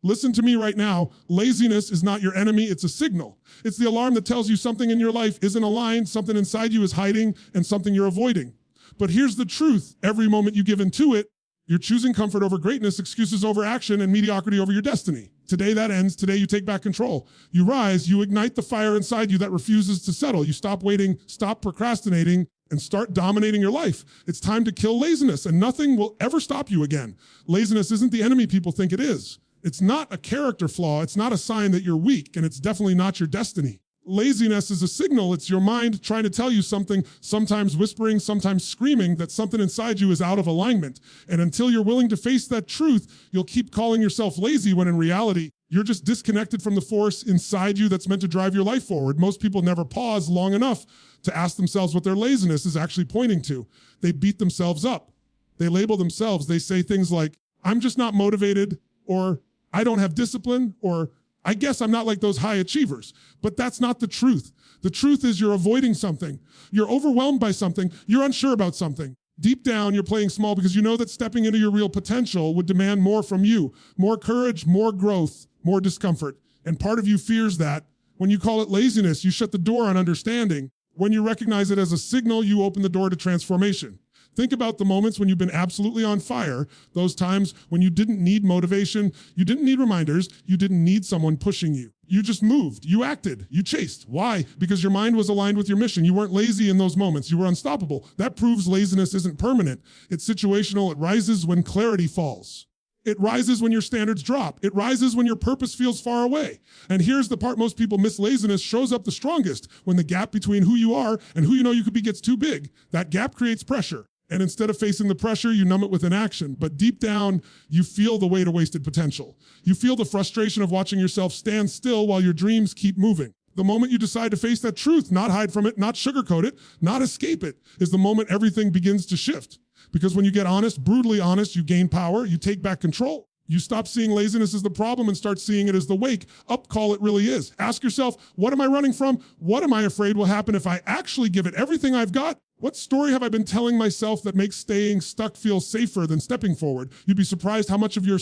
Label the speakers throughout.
Speaker 1: Listen to me right now. Laziness is not your enemy, it's a signal. It's the alarm that tells you something in your life isn't aligned, something inside you is hiding, and something you're avoiding. But here's the truth. Every moment you give into it, you're choosing comfort over greatness, excuses over action, and mediocrity over your destiny. Today that ends. Today you take back control. You rise, you ignite the fire inside you that refuses to settle. You stop waiting, stop procrastinating, and start dominating your life. It's time to kill laziness, and nothing will ever stop you again. Laziness isn't the enemy people think it is. It's not a character flaw. It's not a sign that you're weak, and it's definitely not your destiny. Laziness is a signal. It's your mind trying to tell you something, sometimes whispering, sometimes screaming that something inside you is out of alignment. And until you're willing to face that truth, you'll keep calling yourself lazy when in reality, you're just disconnected from the force inside you that's meant to drive your life forward. Most people never pause long enough to ask themselves what their laziness is actually pointing to. They beat themselves up. They label themselves. They say things like, I'm just not motivated, or I don't have discipline, or I guess I'm not like those high achievers. But that's not the truth. The truth is you're avoiding something. You're overwhelmed by something. You're unsure about something. Deep down, you're playing small because you know that stepping into your real potential would demand more from you. More courage, more growth, more discomfort. And part of you fears that. When you call it laziness, you shut the door on understanding. When you recognize it as a signal, you open the door to transformation. Think about the moments when you've been absolutely on fire, those times when you didn't need motivation, you didn't need reminders, you didn't need someone pushing you. You just moved, you acted, you chased. Why? Because your mind was aligned with your mission. You weren't lazy in those moments, you were unstoppable. That proves laziness isn't permanent. It's situational, it rises when clarity falls. It rises when your standards drop. It rises when your purpose feels far away. And here's the part most people miss: laziness shows up the strongest when the gap between who you are and who you know you could be gets too big. That gap creates pressure. And instead of facing the pressure, you numb it with inaction. But deep down, you feel the weight of wasted potential. You feel the frustration of watching yourself stand still while your dreams keep moving. The moment you decide to face that truth, not hide from it, not sugarcoat it, not escape it, is the moment everything begins to shift. Because when you get honest, brutally honest, you gain power, you take back control. You stop seeing laziness as the problem and start seeing it as the wake-up call it really is. Ask yourself, what am I running from? What am I afraid will happen if I actually give it everything I've got? What story have I been telling myself that makes staying stuck feel safer than stepping forward? You'd be surprised how much of your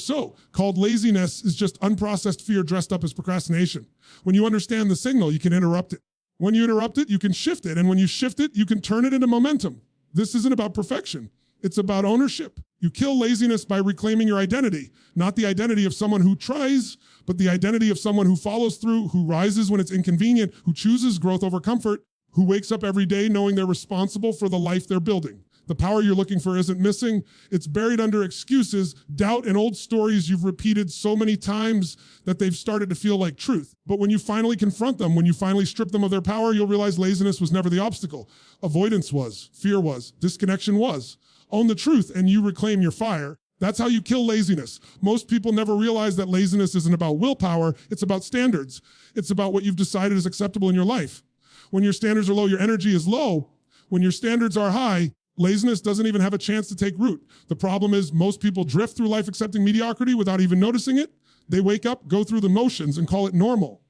Speaker 1: called laziness is just unprocessed fear dressed up as procrastination. When you understand the signal, you can interrupt it. When you interrupt it, you can shift it. And when you shift it, you can turn it into momentum. This isn't about perfection. It's about ownership. You kill laziness by reclaiming your identity, not the identity of someone who tries, but the identity of someone who follows through, who rises when it's inconvenient, who chooses growth over comfort, who wakes up every day knowing they're responsible for the life they're building. The power you're looking for isn't missing. It's buried under excuses, doubt, and old stories you've repeated so many times that they've started to feel like truth. But when you finally confront them, when you finally strip them of their power, you'll realize laziness was never the obstacle. Avoidance was, fear was, disconnection was. Own the truth and you reclaim your fire. That's how you kill laziness. Most people never realize that laziness isn't about willpower, it's about standards. It's about what you've decided is acceptable in your life. When your standards are low, your energy is low. When your standards are high, laziness doesn't even have a chance to take root. The problem is most people drift through life accepting mediocrity without even noticing it. They wake up, go through the motions, and call it normal.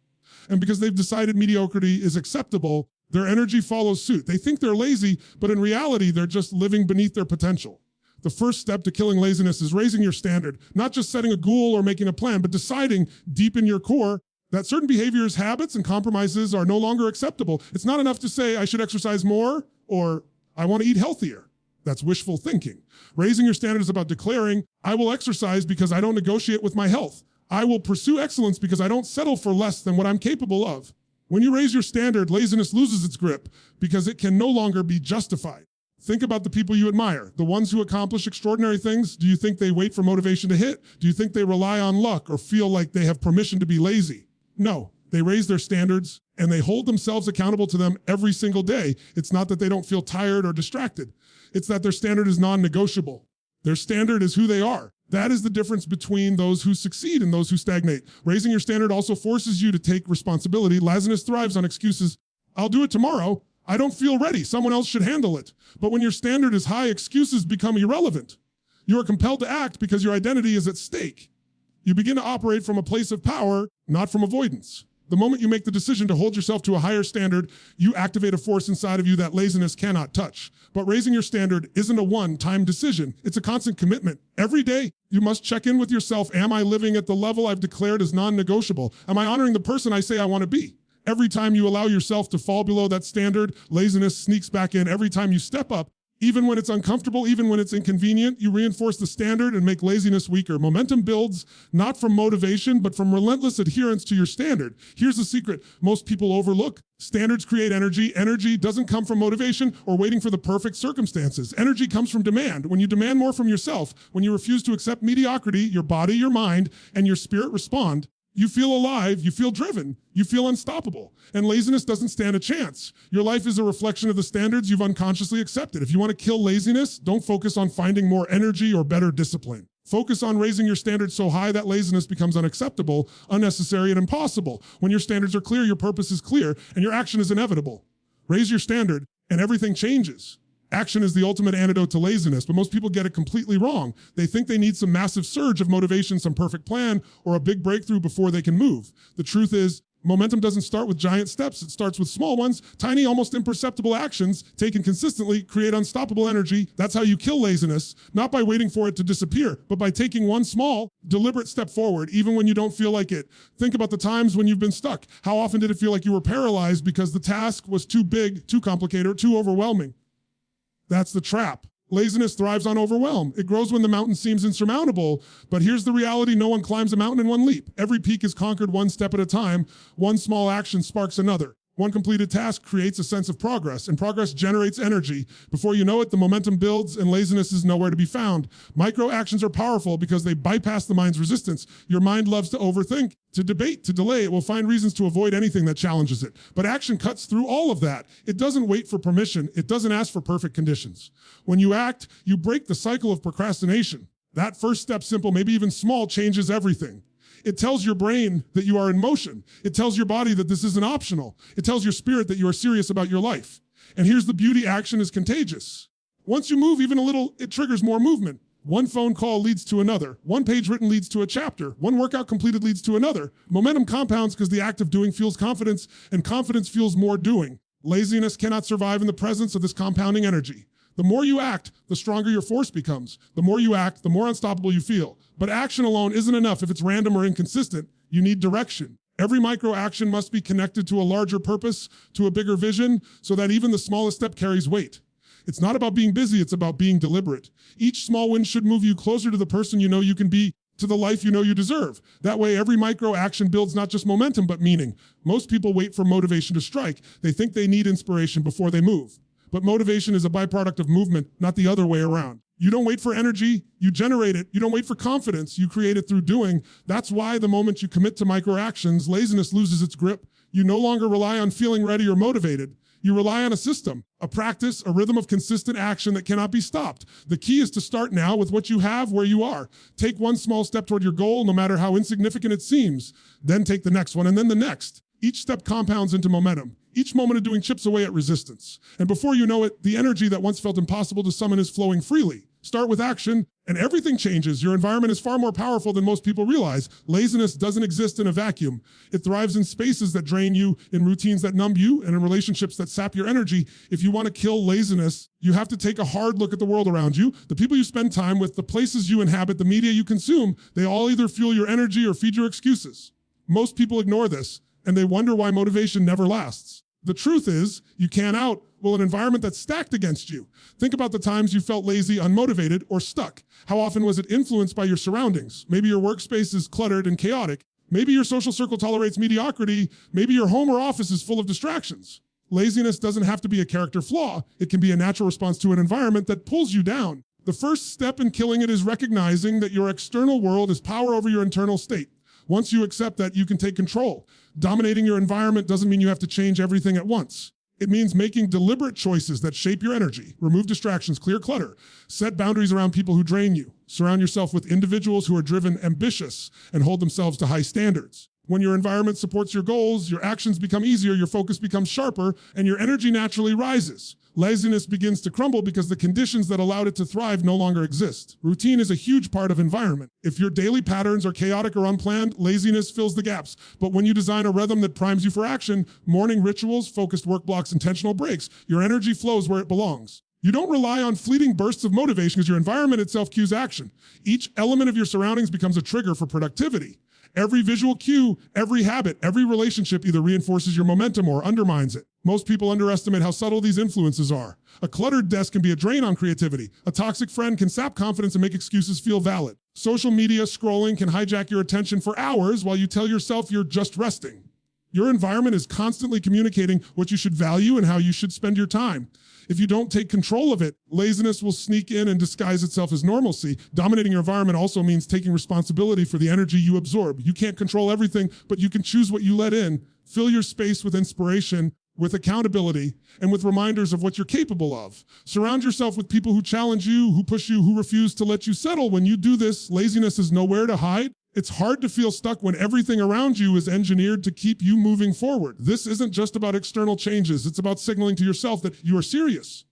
Speaker 1: And because they've decided mediocrity is acceptable, their energy follows suit. They think they're lazy, but in reality, they're just living beneath their potential. The first step to killing laziness is raising your standard, not just setting a goal or making a plan, but deciding deep in your core that certain behaviors, habits, and compromises are no longer acceptable. It's not enough to say, I should exercise more, or I want to eat healthier. That's wishful thinking. Raising your standard is about declaring, I will exercise because I don't negotiate with my health. I will pursue excellence because I don't settle for less than what I'm capable of. When you raise your standard, laziness loses its grip because it can no longer be justified. Think about the people you admire, the ones who accomplish extraordinary things. Do you think they wait for motivation to hit? Do you think they rely on luck or feel like they have permission to be lazy? No, they raise their standards and they hold themselves accountable to them every single day. It's not that they don't feel tired or distracted. It's that their standard is non-negotiable. Their standard is who they are. That is the difference between those who succeed and those who stagnate. Raising your standard also forces you to take responsibility. Laziness thrives on excuses. I'll do it tomorrow. I don't feel ready. Someone else should handle it. But when your standard is high, excuses become irrelevant. You are compelled to act because your identity is at stake. You begin to operate from a place of power, not from avoidance. The moment you make the decision to hold yourself to a higher standard, you activate a force inside of you that laziness cannot touch. But raising your standard isn't a one-time decision. It's a constant commitment. Every day, you must check in with yourself. Am I living at the level I've declared as non-negotiable? Am I honoring the person I say I want to be? Every time you allow yourself to fall below that standard, laziness sneaks back in. Every time you step up, even when it's uncomfortable, even when it's inconvenient, you reinforce the standard and make laziness weaker. Momentum builds not from motivation, but from relentless adherence to your standard. Here's the secret most people overlook. Standards create energy. Energy doesn't come from motivation or waiting for the perfect circumstances. Energy comes from demand. When you demand more from yourself, when you refuse to accept mediocrity, your body, your mind, and your spirit respond. You feel alive, you feel driven, you feel unstoppable, and laziness doesn't stand a chance. Your life is a reflection of the standards you've unconsciously accepted. If you want to kill laziness, don't focus on finding more energy or better discipline. Focus on raising your standards so high that laziness becomes unacceptable, unnecessary, and impossible. When your standards are clear, your purpose is clear, and your action is inevitable. Raise your standard, and everything changes. Action is the ultimate antidote to laziness, but most people get it completely wrong. They think they need some massive surge of motivation, some perfect plan, or a big breakthrough before they can move. The truth is, momentum doesn't start with giant steps. It starts with small ones. Tiny, almost imperceptible actions taken consistently create unstoppable energy. That's how you kill laziness, not by waiting for it to disappear, but by taking one small, deliberate step forward, even when you don't feel like it. Think about the times when you've been stuck. How often did it feel like you were paralyzed because the task was too big, too complicated, or too overwhelming? That's the trap. Laziness thrives on overwhelm. It grows when the mountain seems insurmountable. But here's the reality: no one climbs a mountain in one leap. Every peak is conquered one step at a time. One small action sparks another. One completed task creates a sense of progress, and progress generates energy. Before you know it, the momentum builds and laziness is nowhere to be found. Micro actions are powerful because they bypass the mind's resistance. Your mind loves to overthink, to debate, to delay. It will find reasons to avoid anything that challenges it. But action cuts through all of that. It doesn't wait for permission. It doesn't ask for perfect conditions. When you act, you break the cycle of procrastination. That first step, simple, maybe even small, changes everything. It tells your brain that you are in motion. It tells your body that this isn't optional. It tells your spirit that you are serious about your life. And here's the beauty: action is contagious. Once you move even a little, it triggers more movement. One phone call leads to another. One page written leads to a chapter. One workout completed leads to another. Momentum compounds because the act of doing fuels confidence, and confidence fuels more doing. Laziness cannot survive in the presence of this compounding energy. The more you act, the stronger your force becomes. The more you act, the more unstoppable you feel. But action alone isn't enough if it's random or inconsistent. You need direction. Every micro action must be connected to a larger purpose, to a bigger vision, so that even the smallest step carries weight. It's not about being busy, it's about being deliberate. Each small win should move you closer to the person you know you can be, to the life you know you deserve. That way, every micro action builds not just momentum, but meaning. Most people wait for motivation to strike. They think they need inspiration before they move. But motivation is a byproduct of movement, not the other way around. You don't wait for energy, you generate it. You don't wait for confidence, you create it through doing. That's why the moment you commit to micro actions, laziness loses its grip. You no longer rely on feeling ready or motivated. You rely on a system, a practice, a rhythm of consistent action that cannot be stopped. The key is to start now with what you have where you are. Take one small step toward your goal, no matter how insignificant it seems. Then take the next one, and then the next. Each step compounds into momentum. Each moment of doing chips away at resistance. And before you know it, the energy that once felt impossible to summon is flowing freely. Start with action, and everything changes. Your environment is far more powerful than most people realize. Laziness doesn't exist in a vacuum. It thrives in spaces that drain you, in routines that numb you, and in relationships that sap your energy. If you want to kill laziness, you have to take a hard look at the world around you. The people you spend time with, the places you inhabit, the media you consume, they all either fuel your energy or feed your excuses. Most people ignore this, and they wonder why motivation never lasts. The truth is, you can't out an environment that's stacked against you. Think about the times you felt lazy, unmotivated, or stuck. How often was it influenced by your surroundings? Maybe your workspace is cluttered and chaotic. Maybe your social circle tolerates mediocrity. Maybe your home or office is full of distractions. Laziness doesn't have to be a character flaw. It can be a natural response to an environment that pulls you down. The first step in killing it is recognizing that your external world is power over your internal state. Once you accept that, you can take control. Dominating your environment doesn't mean you have to change everything at once. It means making deliberate choices that shape your energy. Remove distractions, clear clutter, set boundaries around people who drain you. Surround yourself with individuals who are driven, ambitious, and hold themselves to high standards. When your environment supports your goals, your actions become easier, your focus becomes sharper, and your energy naturally rises. Laziness begins to crumble because the conditions that allowed it to thrive no longer exist. Routine is a huge part of environment. If your daily patterns are chaotic or unplanned, laziness fills the gaps. But when you design a rhythm that primes you for action, morning rituals, focused work blocks, intentional breaks, your energy flows where it belongs. You don't rely on fleeting bursts of motivation because your environment itself cues action. Each element of your surroundings becomes a trigger for productivity. Every visual cue, every habit, every relationship either reinforces your momentum or undermines it. Most people underestimate how subtle these influences are. A cluttered desk can be a drain on creativity. A toxic friend can sap confidence and make excuses feel valid. Social media scrolling can hijack your attention for hours while you tell yourself you're just resting. Your environment is constantly communicating what you should value and how you should spend your time. If you don't take control of it, laziness will sneak in and disguise itself as normalcy. Dominating your environment also means taking responsibility for the energy you absorb. You can't control everything, but you can choose what you let in. Fill your space with inspiration, with accountability, and with reminders of what you're capable of. Surround yourself with people who challenge you, who push you, who refuse to let you settle. When you do this, laziness is nowhere to hide. It's hard to feel stuck when everything around you is engineered to keep you moving forward. This isn't just about external changes. It's about signaling to yourself that you are serious.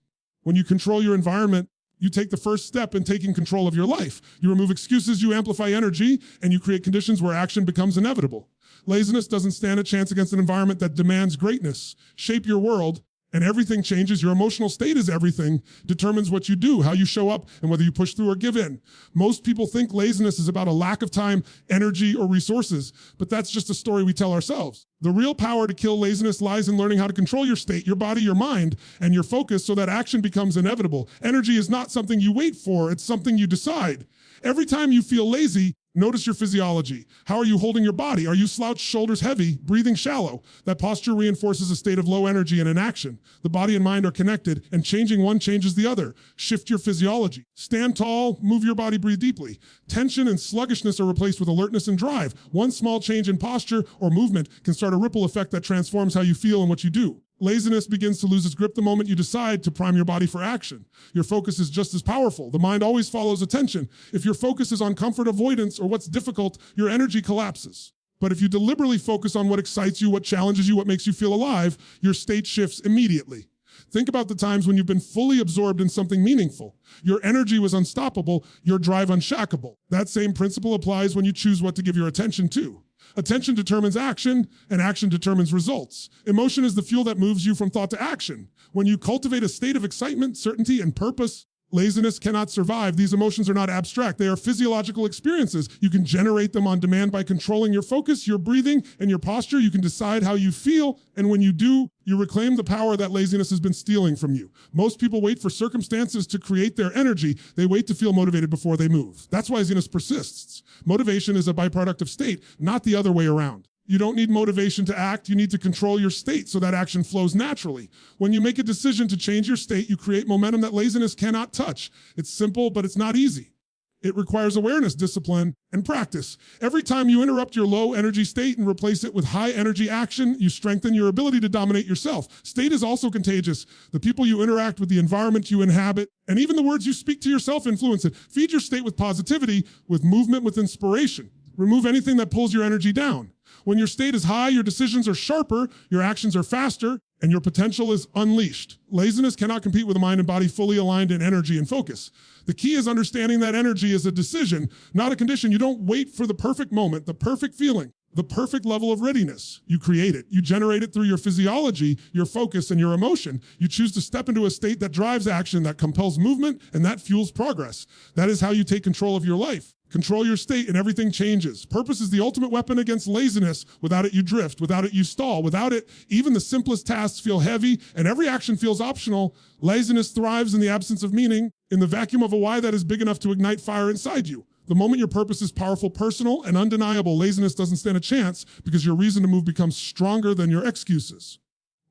Speaker 1: When you control your environment, you take the first step in taking control of your life. You remove excuses, you amplify energy, and you create conditions where action becomes inevitable. Laziness doesn't stand a chance against an environment that demands greatness. Shape your world, and everything changes. Your emotional state is everything, determines what you do, how you show up, and whether you push through or give in. Most people think laziness is about a lack of time, energy, or resources, but that's just a story we tell ourselves. The real power to kill laziness lies in learning how to control your state, your body, your mind, and your focus so that action becomes inevitable. Energy is not something you wait for, it's something you decide. Every time you feel lazy, notice your physiology. How are you holding your body? Are you slouched, shoulders heavy, breathing shallow? That posture reinforces a state of low energy and inaction. The body and mind are connected, and changing one changes the other. Shift your physiology. Stand tall, move your body, breathe deeply. Tension and sluggishness are replaced with alertness and drive. One small change in posture or movement can start a ripple effect that transforms how you feel and what you do. Laziness begins to lose its grip the moment you decide to prime your body for action. Your focus is just as powerful. The mind always follows attention. If your focus is on comfort avoidance or what's difficult, your energy collapses. But if you deliberately focus on what excites you, what challenges you, what makes you feel alive, your state shifts immediately. Think about the times when you've been fully absorbed in something meaningful. Your energy was unstoppable, your drive unshackable. That same principle applies when you choose what to give your attention to. Attention determines action, and action determines results. Emotion is the fuel that moves you from thought to action. When you cultivate a state of excitement, certainty, and purpose, laziness cannot survive. These emotions are not abstract. They are physiological experiences. You can generate them on demand by controlling your focus, your breathing, and your posture. You can decide how you feel, and when you do, you reclaim the power that laziness has been stealing from you. Most people wait for circumstances to create their energy. They wait to feel motivated before they move. That's why laziness persists. Motivation is a byproduct of state, not the other way around. You don't need motivation to act. You need to control your state so that action flows naturally. When you make a decision to change your state, you create momentum that laziness cannot touch. It's simple, but it's not easy. It requires awareness, discipline, and practice. Every time you interrupt your low energy state and replace it with high energy action, you strengthen your ability to dominate yourself. State is also contagious. The people you interact with, the environment you inhabit, and even the words you speak to yourself influence it. Feed your state with positivity, with movement, with inspiration. Remove anything that pulls your energy down. When your state is high, your decisions are sharper, your actions are faster, and your potential is unleashed. Laziness cannot compete with a mind and body fully aligned in energy and focus. The key is understanding that energy is a decision, not a condition. You don't wait for the perfect moment, the perfect feeling, the perfect level of readiness. You create it. You generate it through your physiology, your focus, and your emotion. You choose to step into a state that drives action, that compels movement, and that fuels progress. That is how you take control of your life. Control your state and everything changes. Purpose is the ultimate weapon against laziness. Without it, you drift. Without it, you stall. Without it, even the simplest tasks feel heavy and every action feels optional. Laziness thrives in the absence of meaning, in the vacuum of a why that is big enough to ignite fire inside you. The moment your purpose is powerful, personal, and undeniable, laziness doesn't stand a chance because your reason to move becomes stronger than your excuses.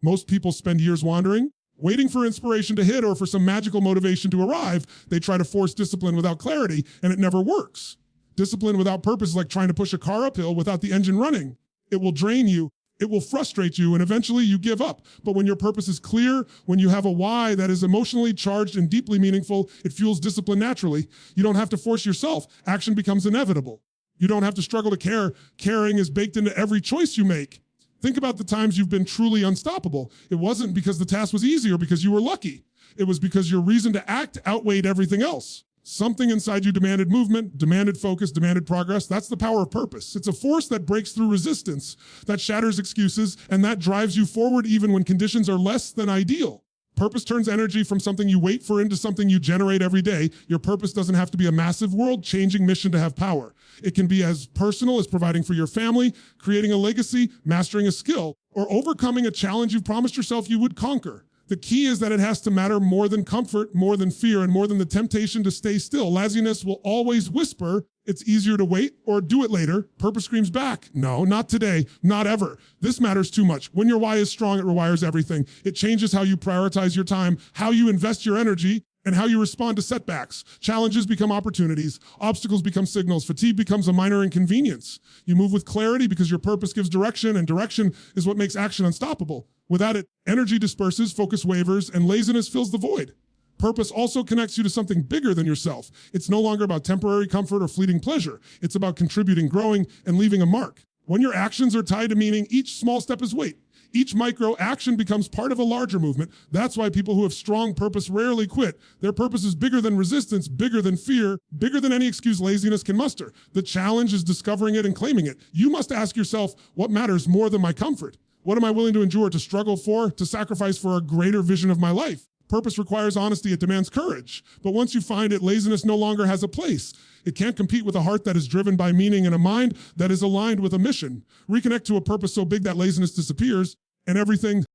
Speaker 1: Most people spend years wandering, waiting for inspiration to hit or for some magical motivation to arrive. They try to force discipline without clarity, and it never works. Discipline without purpose is like trying to push a car uphill without the engine running. It will drain you, it will frustrate you, and eventually you give up. But when your purpose is clear, when you have a why that is emotionally charged and deeply meaningful, it fuels discipline naturally. You don't have to force yourself. Action becomes inevitable. You don't have to struggle to care. Caring is baked into every choice you make. Think about the times you've been truly unstoppable. It wasn't because the task was easy or because you were lucky. It was because your reason to act outweighed everything else. Something inside you demanded movement, demanded focus, demanded progress. That's the power of purpose. It's a force that breaks through resistance, that shatters excuses, and that drives you forward even when conditions are less than ideal. Purpose turns energy from something you wait for into something you generate every day. Your purpose doesn't have to be a massive world-changing mission to have power. It can be as personal as providing for your family, creating a legacy, mastering a skill, or overcoming a challenge you've promised yourself you would conquer. The key is that it has to matter more than comfort, more than fear, and more than the temptation to stay still. Laziness will always whisper, it's easier to wait or do it later. Purpose screams back, no, not today, not ever. This matters too much. When your why is strong, it rewires everything. It changes how you prioritize your time, how you invest your energy, and how you respond to setbacks. Challenges become opportunities. Obstacles become signals. Fatigue becomes a minor inconvenience. You move with clarity because your purpose gives direction, and direction is what makes action unstoppable. Without it, energy disperses, focus wavers, and laziness fills the void. Purpose also connects you to something bigger than yourself. It's no longer about temporary comfort or fleeting pleasure. It's about contributing, growing, and leaving a mark. When your actions are tied to meaning, each small step is weight. Each micro action becomes part of a larger movement. That's why people who have strong purpose rarely quit. Their purpose is bigger than resistance, bigger than fear, bigger than any excuse laziness can muster. The challenge is discovering it and claiming it. You must ask yourself, what matters more than my comfort? What am I willing to endure, to struggle for, to sacrifice for a greater vision of my life? Purpose requires honesty. It demands courage. But once you find it, laziness no longer has a place. It can't compete with a heart that is driven by meaning and a mind that is aligned with a mission. Reconnect to a purpose so big that laziness disappears and everything